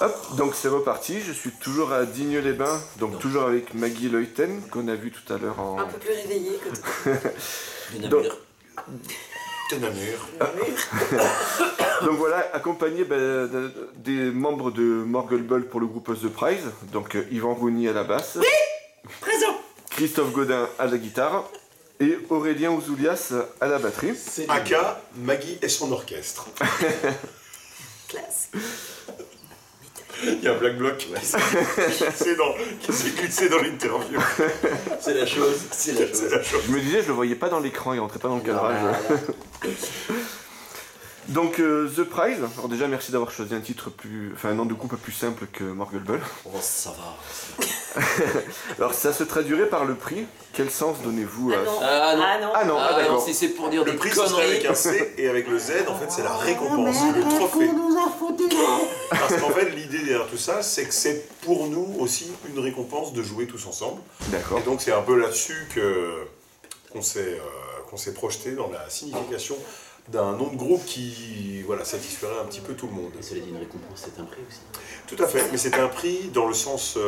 Hop, donc c'est reparti, je suis toujours à Digne-les-Bains, donc toujours avec Maggie Leuten, qu'on a vu tout à l'heure en... Un peu plus réveillé que toi. donc, De Namur. donc voilà, accompagné des membres de Morgulbul pour le groupe The Prize, donc Yvan Rouni à la basse, oui, présent, Christophe Godin à la guitare, et Aurélien Ouzoulias à la batterie. Aka, Maggie et son orchestre. classe. Il y a un black bloc qui s'est glissé dans l'interview. C'est la chose, c'est la chose. Je me disais, je le voyais pas dans l'écran, il rentrait pas dans le cadrage. Donc The Prize, alors déjà merci d'avoir choisi un titre un nom de groupe plus simple que Morgulbul. Oh, ça va. Alors ça se traduirait par le prix. Quel sens donnez-vous à... Ah non. D'accord. Si c'est pour dire Le des prix, ce serait avec un C et avec le Z, en fait, c'est la récompense, le trophée. Parce qu'en fait, l'idée derrière tout ça, c'est que c'est pour nous aussi une récompense de jouer tous ensemble. D'accord. Et donc, c'est un peu là-dessus qu'on s'est projeté dans la signification d'un nom de groupe qui satisferait un petit peu tout le monde. Et cela dit, une récompense, c'est un prix aussi. Tout à fait, mais c'est un prix dans le sens,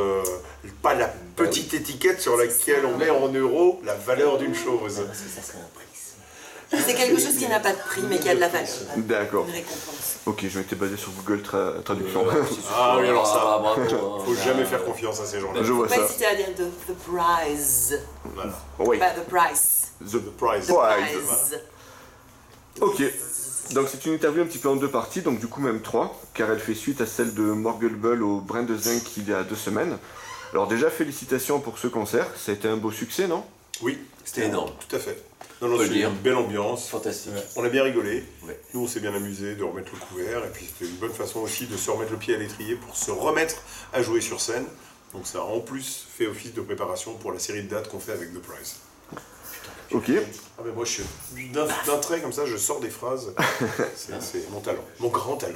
pas la petite étiquette sur laquelle on met en euros la valeur d'une chose. Parce que ça serait un prix. C'est quelque chose qui n'a pas de prix, mais qui a de la valeur. D'accord. Une récompense. Ok, je m'étais basé sur Google Traduction. Ah oui, alors ça, bravo. faut jamais faire confiance à ces gens-là. Je vois Faut ça. pas hésiter à dire the prize. Voilà. Oui. Pas the price. The Prize. The Prize. prize. Ok. Donc c'est une interview un petit peu en deux parties, donc du coup même trois, car elle fait suite à celle de Morgulbul au Brin de Zinc il y a 2 semaines. Alors déjà félicitations pour ce concert, ça a été un beau succès, non? Oui, C'était énorme. Tout à fait. Non, Faut le c'est dire. une belle ambiance. Fantastique. On a bien rigolé. Ouais. Nous, on s'est bien amusé de remettre le couvert. Et puis, c'était une bonne façon aussi de se remettre le pied à l'étrier pour se remettre à jouer sur scène. Donc, ça a en plus fait office de préparation pour la série de dates qu'on fait avec The Prize. Ok. Ah, mais moi, d'un trait comme ça, je sors des phrases. C'est mon talent. Mon grand talent.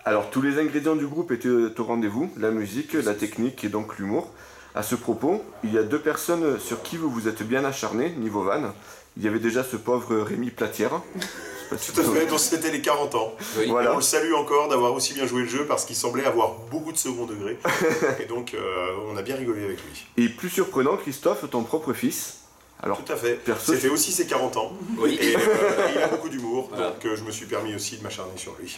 Alors tous les ingrédients du groupe étaient au rendez-vous, la musique, la technique et donc l'humour. À ce propos, il y a 2 personnes sur qui vous vous êtes bien acharné, niveau van. Il y avait déjà ce pauvre Rémi Platière. Tout à fait, donc c'était les 40 ans. Oui. Voilà. Et on le salue encore d'avoir aussi bien joué le jeu parce qu'il semblait avoir beaucoup de second degré. Et donc, on a bien rigolé avec lui. Et plus surprenant, Christophe, ton propre fils. Alors, Tout à fait. perso, C'était aussi ses 40 ans. Oui. Et il a beaucoup d'humour, Voilà. donc je me suis permis aussi de m'acharner sur lui.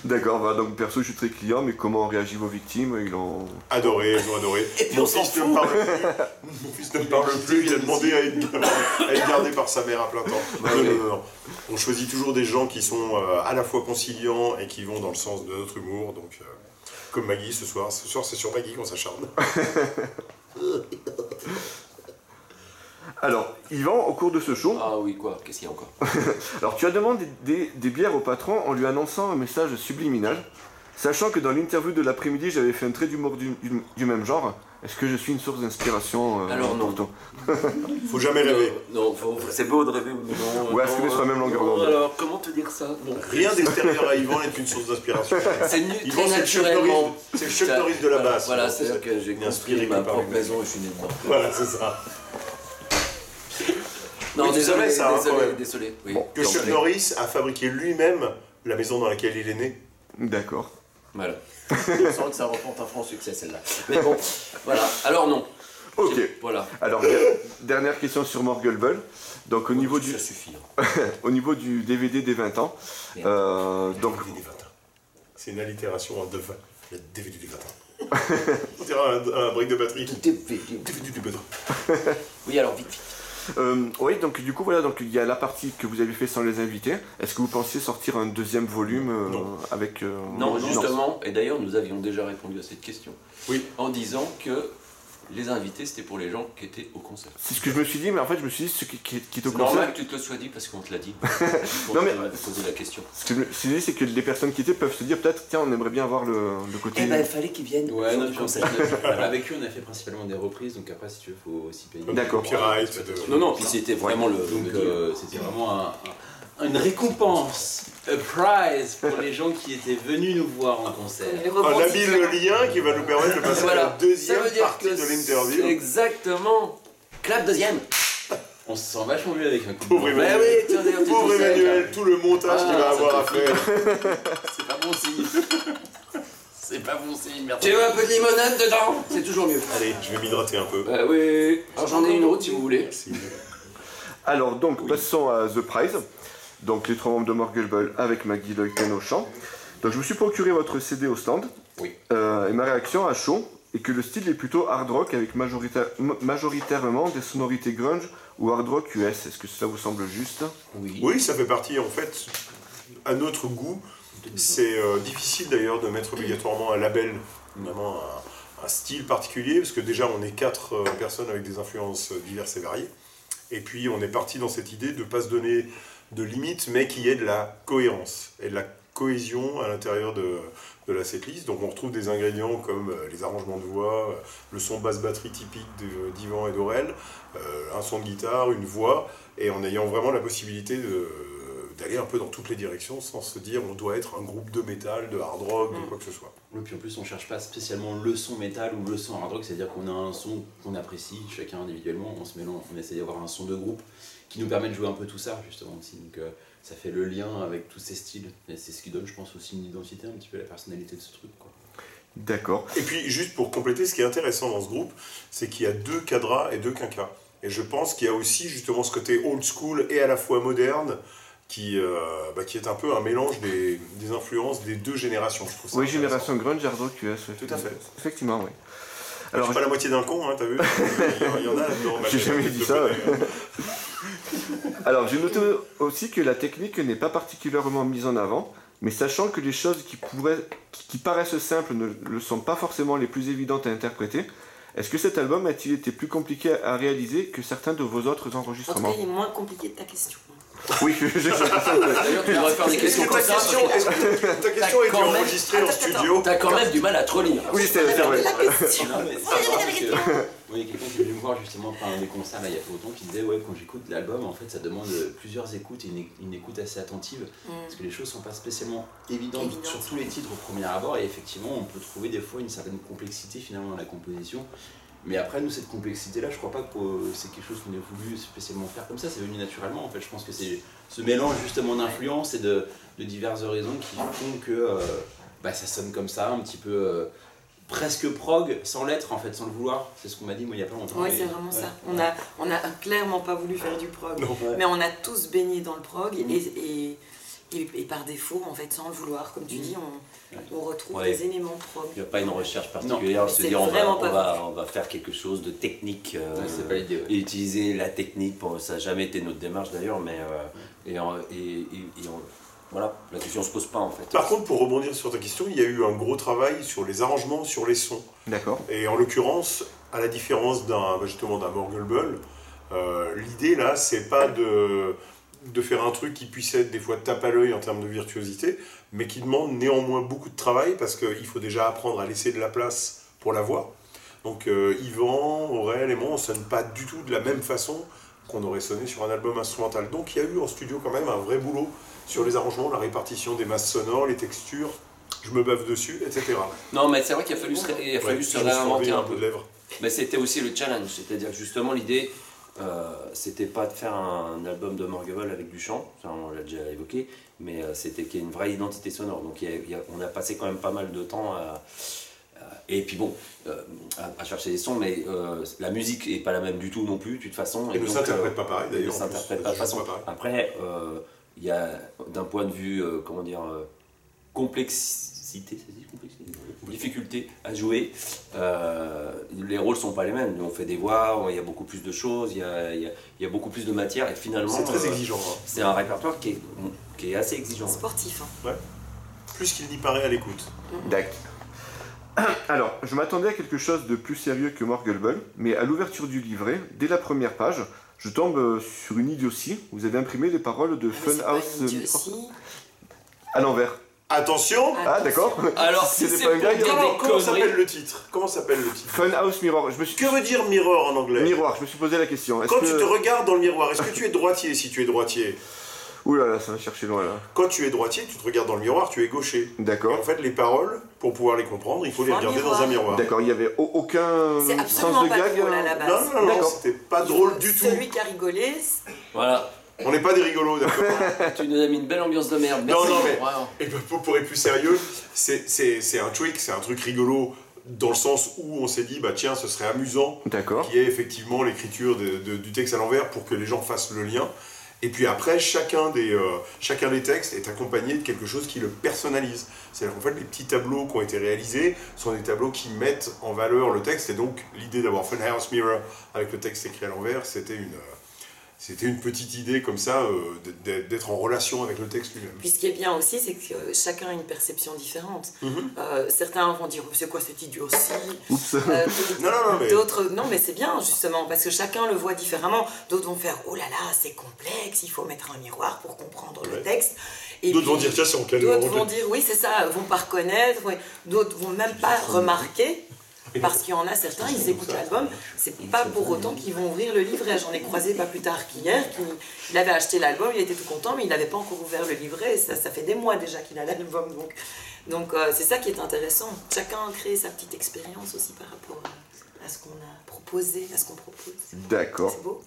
d'accord, bah, donc perso je suis très client, mais comment ont réagi vos victimes? Ils ont... Adoré, ils ont adoré. Et puis Mon on s'en fils ne fout. me parle plus. Mon fils ne me parle plus, il a demandé à être gardé par sa mère à plein temps. Non. On choisit toujours des gens qui sont à la fois conciliants et qui vont dans le sens de notre humour. Donc, comme Maggie ce soir. Ce soir, c'est sur Maggie qu'on s'acharne. Alors, Yvan, au cours de ce show, Ah oui, quoi? Qu'est-ce qu'il y a encore? alors tu as demandé des bières au patron en lui annonçant un message subliminal, sachant que dans l'interview de l'après-midi, j'avais fait un trait d'humour du même genre. Est-ce que je suis une source d'inspiration Alors non. pour toi? Faut jamais rêver. Non, c'est beau de rêver ou non. Ou est-ce que c'est sur la même longueur d'onde? Alors, comment te dire ça? Non. Rien d'extérieur à Yvan n'est une source d'inspiration. C'est Yvan, très c'est le Chuck naturellement. Norris- c'est le Chuck Norris de la basse. Voilà, c'est-à-dire que j'ai Il est inspiré construit ma que par propre lui-même. maison et je suis né dedans. Voilà, c'est ça. Non, Oui, tu savais ça, hein, quand même. désolé. Oui. Bon. Que Chuck Norris a fabriqué lui-même la maison dans laquelle il est né. D'accord. Voilà. Je sens que ça reprend un franc succès celle-là. Mais bon, voilà. Alors non. Ok. Voilà. Alors, dernière question sur Morgulbul. Donc au niveau du... Ça suffit. Hein. Au niveau du DVD des 20 ans, donc DVD des 20 ans. C'est une allitération en deux fois. Le DVD des 20 ans. On dirait un break de batterie. DVD des 20 ans. Oui, alors vite. oui, donc du coup voilà, donc il y a la partie que vous avez fait sans les invités. Est-ce que vous pensiez sortir un deuxième volume Non. avec Non, justement, et d'ailleurs nous avions déjà répondu à cette question. Oui. En disant que les invités c'était pour les gens qui étaient au concert. C'est ce que je me suis dit, mais en fait je me suis dit ce qui est au C'est concert. normal que tu te le sois dit parce qu'on te l'a dit. Non, mais- poser la question. Ce que je me suis dit, c'est que les personnes qui étaient peuvent se dire peut-être tiens on aimerait bien voir le côté. Eh ben il fallait qu'ils viennent. Ouais, aux non, gens du puis concert. avec eux, on a fait principalement des reprises, donc après, si tu veux, faut aussi payer. D'accord. Copyright. Non, puis c'était vraiment le. Donc, c'était vraiment une récompense, a prize pour les gens qui étaient venus nous voir en concert. Un habile lien qui va nous permettre de passer à la Ça deuxième veut dire partie que de l'interview. Exactement. Clap deuxième. On se sent vachement mieux avec un coup de Pauvre main. Bah Emmanuel. oui, tu vas dire, tu Pauvre tout seul, Emmanuel, tout le montage qu'il va Ah, avoir ça à faire. C'est pas bon signe. pas foncé, merde. Tu veux un peu de limonade dedans? C'est toujours mieux. Allez, je vais m'hydrater un peu. Oui. Alors j'en ai une autre si vous voulez. Merci. Alors donc, passons à The Prize. Donc les 3 membres de Morgulbull avec Maggie Leuten au chant. Donc je me suis procuré votre CD au stand. Oui. Et ma réaction à chaud est que le style est plutôt hard rock avec majoritairement des sonorités grunge ou hard rock US. Est-ce que cela vous semble juste? Oui, ça fait partie, en fait, à notre goût. C'est difficile d'ailleurs de mettre obligatoirement un label, vraiment un style particulier, parce que déjà on est 4 personnes avec des influences diverses et variées. Et puis on est parti dans cette idée de ne pas se donner de limites, mais qu'il y ait de la cohérence et de la cohésion à l'intérieur de la setlist. Donc on retrouve des ingrédients comme les arrangements de voix, le son basse-batterie typique d'Yvan et d'Aurel, un son de guitare, une voix, et en ayant vraiment la possibilité d'aller un peu dans toutes les directions sans se dire on doit être un groupe de métal, de hard rock, de quoi que ce soit. Et puis en plus on cherche pas spécialement le son métal ou le son hard rock, c'est-à-dire qu'on a un son qu'on apprécie chacun individuellement, on se mélange, on essaie d'avoir un son de groupe qui nous permet de jouer un peu tout ça justement aussi. Donc ça fait le lien avec tous ces styles et c'est ce qui donne je pense aussi une identité, un petit peu la personnalité de ce truc quoi. D'accord. Et puis juste pour compléter, ce qui est intéressant dans ce groupe, c'est qu'il y a 2 quadras et 2 quinquas. Et je pense qu'il y a aussi justement ce côté old school et à la fois moderne qui est un peu un mélange des influences des 2 générations. Je trouve ça intéressant. Génération grunge, hard rock US. Tout à fait. Effectivement, oui. Alors, je suis pas la moitié d'un con, hein, t'as vu? Il y en a là-dedans. J'ai jamais dit ça. Alors, j'ai noté aussi que la technique n'est pas particulièrement mise en avant, mais sachant que les choses qui paraissent simples ne le sont pas forcément les plus évidentes à interpréter, est-ce que cet album a-t-il été plus compliqué à réaliser que certains de vos autres En enregistrements? tout cas, il est moins compliqué de ta question. Oui, D'ailleurs, tu devrais faire des questions comme ça. Ta question a été enregistrée en studio. T'as quand même du mal à te relire. Oui, c'est vrai. La question. Non, mais c'est marrant que, moi, il y a quelqu'un qui est venu me voir justement par un des concerts là, il y a pas longtemps qui disait ouais quand j'écoute l'album en fait ça demande plusieurs écoutes et une écoute assez attentive parce que les choses sont pas spécialement évidentes sur tous les titres au premier abord et effectivement on peut trouver des fois une certaine complexité finalement dans la composition. Mais après, nous, cette complexité-là, je crois pas que c'est quelque chose qu'on ait voulu spécialement faire comme ça, c'est venu naturellement. En fait, je pense que c'est ce mélange justement d'influences et de diverses horizons qui font que ça sonne comme ça, un petit peu presque prog, sans l'être en fait, sans le vouloir. C'est ce qu'on m'a dit moi il y a pas longtemps. Ouais, c'est vraiment ça. On a clairement pas voulu faire du prog, mais on a tous baigné dans le prog et par défaut, en fait, sans le vouloir, comme tu dis, on retrouve des éléments de prog. Il n'y a pas une recherche particulière, se dire on va faire quelque chose de technique c'est pas l'idée, et utiliser la technique, ça n'a jamais été notre démarche d'ailleurs, mais voilà, la question ne se pose pas en fait. Par contre, pour rebondir sur ta question, il y a eu un gros travail sur les arrangements, sur les sons. D'accord. Et en l'occurrence, à la différence d'un Morgulbull, l'idée là, c'est pas de faire un truc qui puisse être des fois tape à l'œil en termes de virtuosité, mais qui demande néanmoins beaucoup de travail parce qu'il faut déjà apprendre à laisser de la place pour la voix. Donc Yvan, Aurel et moi, on ne sonne pas du tout de la même façon qu'on aurait sonné sur un album instrumental. Donc il y a eu en studio quand même un vrai boulot sur les arrangements, la répartition des masses sonores, les textures, je me bave dessus, etc. Non, mais c'est vrai qu'il a fallu se réinventer un peu. de lèvres. Mais c'était aussi le challenge, c'est-à-dire que justement l'idée, c'était pas de faire un album de Morgulbull avec du chant, ça on l'a déjà évoqué, mais c'était qu'il y ait une vraie identité sonore. Donc on a passé quand même pas mal de temps et puis bon, à chercher des sons, mais la musique est pas la même du tout non plus, de toute façon. Et ne s'interprète pas pareil d'ailleurs. Ne s'interprète pas de façon. Après, il y a d'un point de vue, complexité, difficulté à jouer, les rôles sont pas les mêmes. Nous on fait des voix, il y a beaucoup plus de choses, il y a beaucoup plus de matière et finalement c'est très exigeant. C'est un répertoire qui est assez exigeant. Sportif. Ouais. Plus qu'il n'y paraît à l'écoute. D'accord. Alors, je m'attendais à quelque chose de plus sérieux que Morgulbull, mais à l'ouverture du livret, dès la première page, je tombe sur une idiotie. Vous avez imprimé les paroles de Funhouse à l'envers. Attention. Ah d'accord. Alors si c'est pas un gag. Comment s'appelle le titre? Funhouse Mirror. Que veut dire mirror en anglais? Miroir, je me suis posé la question. Quand tu te regardes dans le miroir, est-ce que tu es droitier si tu es droitier? Ouh là là, ça va chercher loin là. Quand tu es droitier, tu te regardes dans le miroir, tu es gaucher. D'accord. Et en fait, les paroles, pour pouvoir les comprendre, il faut les regarder dans un miroir. D'accord, il n'y avait aucun sens de pas gag. drôle à la base. Non, c'était pas drôle du tout. Celui qui a rigolé, Voilà. On n'est pas des rigolos, d'accord? Tu nous as mis une belle ambiance de merde. Merci. Non, mais Wow. et pour être plus sérieux, c'est un trick, c'est un truc rigolo dans le sens où on s'est dit, bah tiens, ce serait amusant D'accord. qu'il y ait effectivement l'écriture du texte à l'envers pour que les gens fassent le lien. Et puis après, chacun des textes est accompagné de quelque chose qui le personnalise. C'est-à-dire qu'en fait, les petits tableaux qui ont été réalisés sont des tableaux qui mettent en valeur le texte. Et donc, l'idée d'avoir Funhouse Mirror avec le texte écrit à l'envers, c'était une petite idée comme ça, d'être en relation avec le texte lui-même. Puis ce qui est bien aussi, c'est que chacun a une perception différente. Certains vont dire, c'est quoi cette idiotie? Oups. Non, mais... D'autres, non, mais c'est bien justement, parce que chacun le voit différemment. D'autres vont faire, oh là là, c'est complexe, il faut mettre un miroir pour comprendre le texte. Et d'autres puis, vont dire, tiens, c'est en quel d'autres vont dire, oui, c'est ça, vont pas reconnaître. Ouais. D'autres vont même pas remarquer. Parce qu'il y en a certains, ils écoutent l'album, c'est pas pour autant qu'ils vont ouvrir le livret. J'en ai croisé pas plus tard qu'hier, il avait acheté l'album, il était tout content, mais il n'avait pas encore ouvert le livret, et ça fait des mois déjà qu'il a l'album. Donc c'est ça qui est intéressant. Chacun crée sa petite expérience aussi par rapport à ce qu'on a proposé, à ce qu'on propose. D'accord. C'est beau.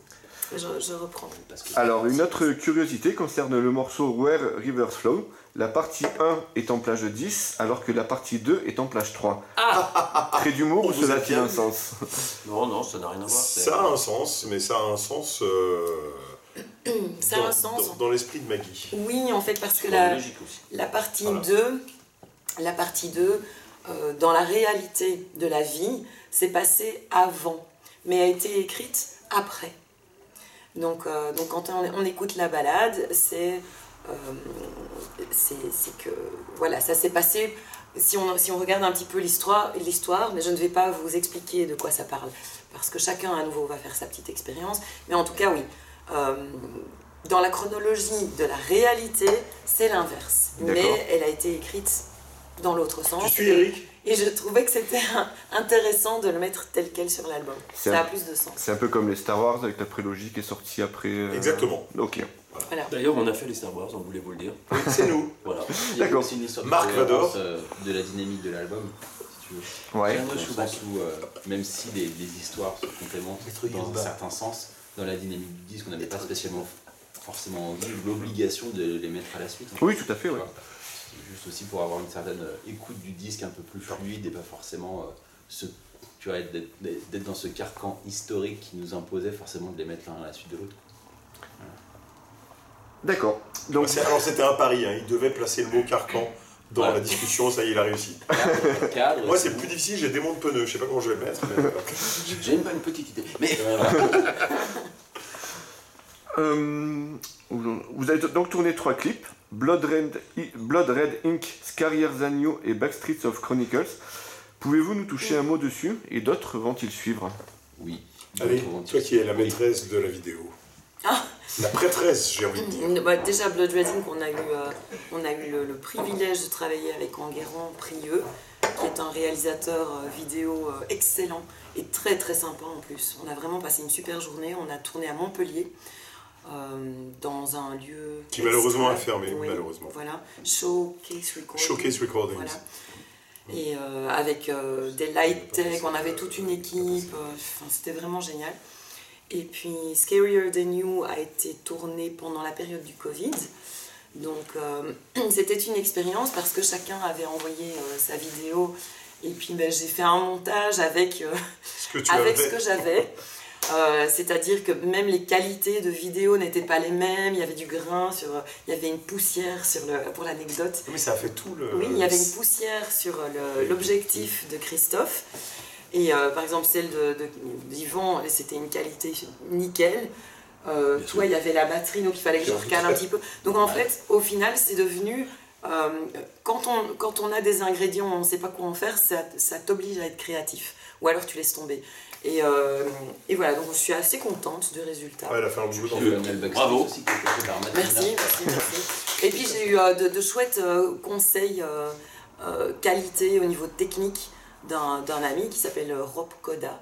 Je reprends. Alors, une autre curiosité concerne le morceau Where Rivers Flow. La partie 1 est en plage 10, alors que la partie 2 est en plage 3. Trait d'humour ou cela a-t-il un sens? Non, ça n'a rien à voir. Ça a un sens, mais ça a un sens... Ça a un sens. Dans l'esprit de Maggie. Oui, en fait, parce que logique aussi. la partie 2, dans la réalité de la vie, s'est passée avant, mais a été écrite après. Donc quand on écoute la balade, c'est que voilà, ça s'est passé. Si on regarde un petit peu l'histoire, mais je ne vais pas vous expliquer de quoi ça parle, parce que chacun à nouveau va faire sa petite expérience. Mais en tout cas, oui, dans la chronologie de la réalité, c'est l'inverse. D'accord. Mais elle a été écrite dans l'autre sens. Tu suis Eric? Et je trouvais que c'était intéressant de le mettre tel quel sur l'album. Ça a plus de sens. C'est un peu comme les Star Wars avec la prélogie qui est sortie après. Exactement. Ok. Voilà. D'ailleurs, on a fait les Star Wars, on voulait vous le dire. C'est nous. Voilà. Il y a D'accord. aussi une histoire Marc de cohérence, Vador. de la dynamique de l'album, si tu veux. Ouais. Dans le sens où, même si les histoires se complémentent dans un certain sens, dans la dynamique du disque, on n'avait pas spécialement forcément envie, l'obligation de les mettre à la suite. En fait. Oui, tout à fait, ouais. C'est juste aussi pour avoir une certaine écoute du disque un peu plus fluide et pas forcément tu vois, d'être dans ce carcan historique qui nous imposait forcément de les mettre l'un à la suite de l'autre. D'accord. Donc, Alors c'était un pari, hein. Il devait placer le mot carcan dans la discussion, ça y est, il a réussi. Cadre, Moi c'est plus difficile, j'ai des monts de pneus, je sais pas comment je vais le mettre. Mais... J'ai une petite idée. Mais vous avez donc tourné 3 clips, Blood Red Ink, Scarier Than You et Backstreets of Chronicles. Pouvez-vous nous toucher un mot dessus et d'autres vont-ils suivre? Oui. Allez, toi qui es la maîtresse de la vidéo. La prêtresse, j'ai envie de dire. Bah, déjà, Blood Red Ink, on a eu le privilège de travailler avec Enguerrand Prieux, qui est un réalisateur vidéo excellent et très très sympa en plus. On a vraiment passé une super journée, on a tourné à Montpellier. Dans un lieu Qui malheureusement a extra- fermé, oui, malheureusement. Voilà, Showcase Recording. Showcase Recordings. Voilà. Et avec des light tech, on avait toute une équipe, c'était vraiment génial. Et puis Scarier Than You a été tourné pendant la période du Covid. Donc c'était une expérience parce que chacun avait envoyé sa vidéo. Et puis j'ai fait un montage avec Ce que tu avec avais. ce que j'avais. C'est-à-dire que même les qualités de vidéo n'étaient pas les mêmes, il y avait du grain, il y avait une poussière pour l'anecdote. Mais ça a fait tout le... Oui, il y avait une poussière sur l'objectif de Christophe. Et par exemple, celle d'Yvan, c'était une qualité nickel. Toi, il y avait la batterie, donc il fallait que je recale un petit peu. Donc en fait, au final, c'est devenu... quand on a des ingrédients, on ne sait pas quoi en faire, ça t'oblige à être créatif. Ou alors tu laisses tomber. Et voilà, donc je suis assez contente du résultat. Ouais, elle a fait un boulot dans Bravo. Aussi, qui a été fait par Mathilda. Merci. Et puis j'ai eu de chouettes conseils qualité au niveau technique d'un ami qui s'appelle Rob Koda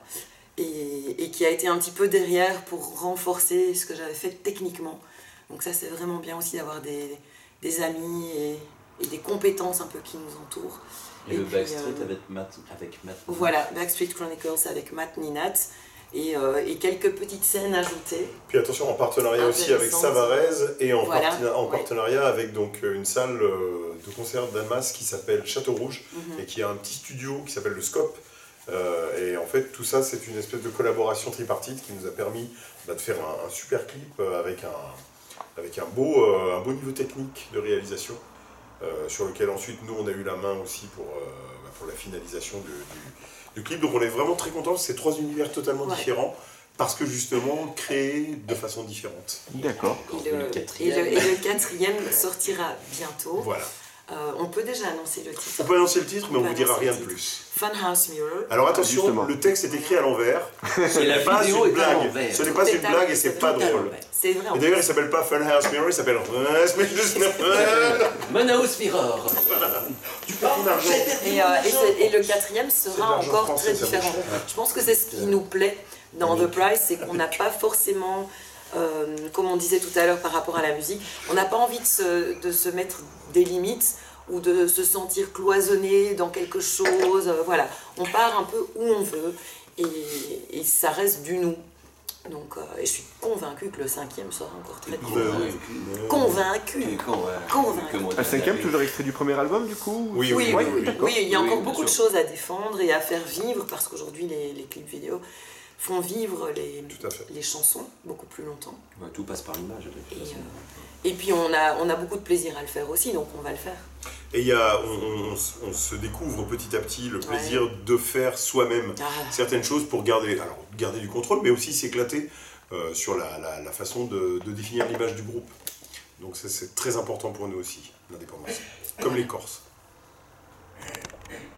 et qui a été un petit peu derrière pour renforcer ce que j'avais fait techniquement. Donc ça c'est vraiment bien aussi d'avoir des amis et des compétences un peu qui nous entourent. Et le puis, Backstreet avec Matt. Voilà, Backstreet Chronicles avec Matt Ninat. et quelques petites scènes ajoutées. Puis attention, en partenariat aussi avec Intéressantes. Savarez et en Voilà, partenariat avec donc, une salle de concert d'Almas qui s'appelle Château Rouge et qui a un petit studio qui s'appelle le Scope. Et en fait, tout ça, c'est une espèce de collaboration tripartite qui nous a permis de faire un super clip avec un beau niveau technique de réalisation, sur lequel ensuite nous on a eu la main aussi pour la finalisation du clip. Donc on est vraiment très contents, c'est 3 univers totalement différents, parce que justement créés de façon différente. D'accord. Et le quatrième sortira bientôt. Voilà. On peut déjà annoncer le titre. On peut annoncer le titre, mais on ne vous dira annoncer rien le de titre. plus. Funhouse Mirror. Alors attention, Justement. le texte est écrit à l'envers. Ce Et la n'est pas vidéo une est à blague. l'envers. Ce n'est pas Tout une est à blague et l'envers. c'est Tout pas à drôle. l'envers. C'est vrai. Et d'ailleurs, il s'appelle pas Funhouse Mirror, il s'appelle Funhouse Mirror. du petit argent. Et le quatrième C'est de sera l'argent encore français, très ça différent. bouge. Je pense que c'est ce qui nous plaît dans The Price, c'est qu'on n'a pas forcément, comme on disait tout à l'heure par rapport à la musique, on n'a pas envie de se mettre des limites ou de se sentir cloisonné dans quelque chose. Voilà, on part un peu où on veut et ça reste du nous. Donc, et je suis convaincue que le cinquième sera encore très bien. Convaincue. Un cinquième, toujours extrait du premier album, du coup? Oui, Oui, d'accord. il y a Oui, encore bien beaucoup de sûr. choses à défendre et à faire vivre parce qu'aujourd'hui les clips vidéo font vivre Tout à fait. les chansons beaucoup plus longtemps. Ouais, tout passe par l'image, de toute façon. Et puis on a beaucoup de plaisir à le faire aussi, donc on va le faire. Et on se découvre petit à petit le plaisir de faire soi-même certaines choses pour garder du contrôle, mais aussi s'éclater sur la façon de définir l'image du groupe. Donc c'est très important pour nous aussi, l'indépendance. Comme les Corses.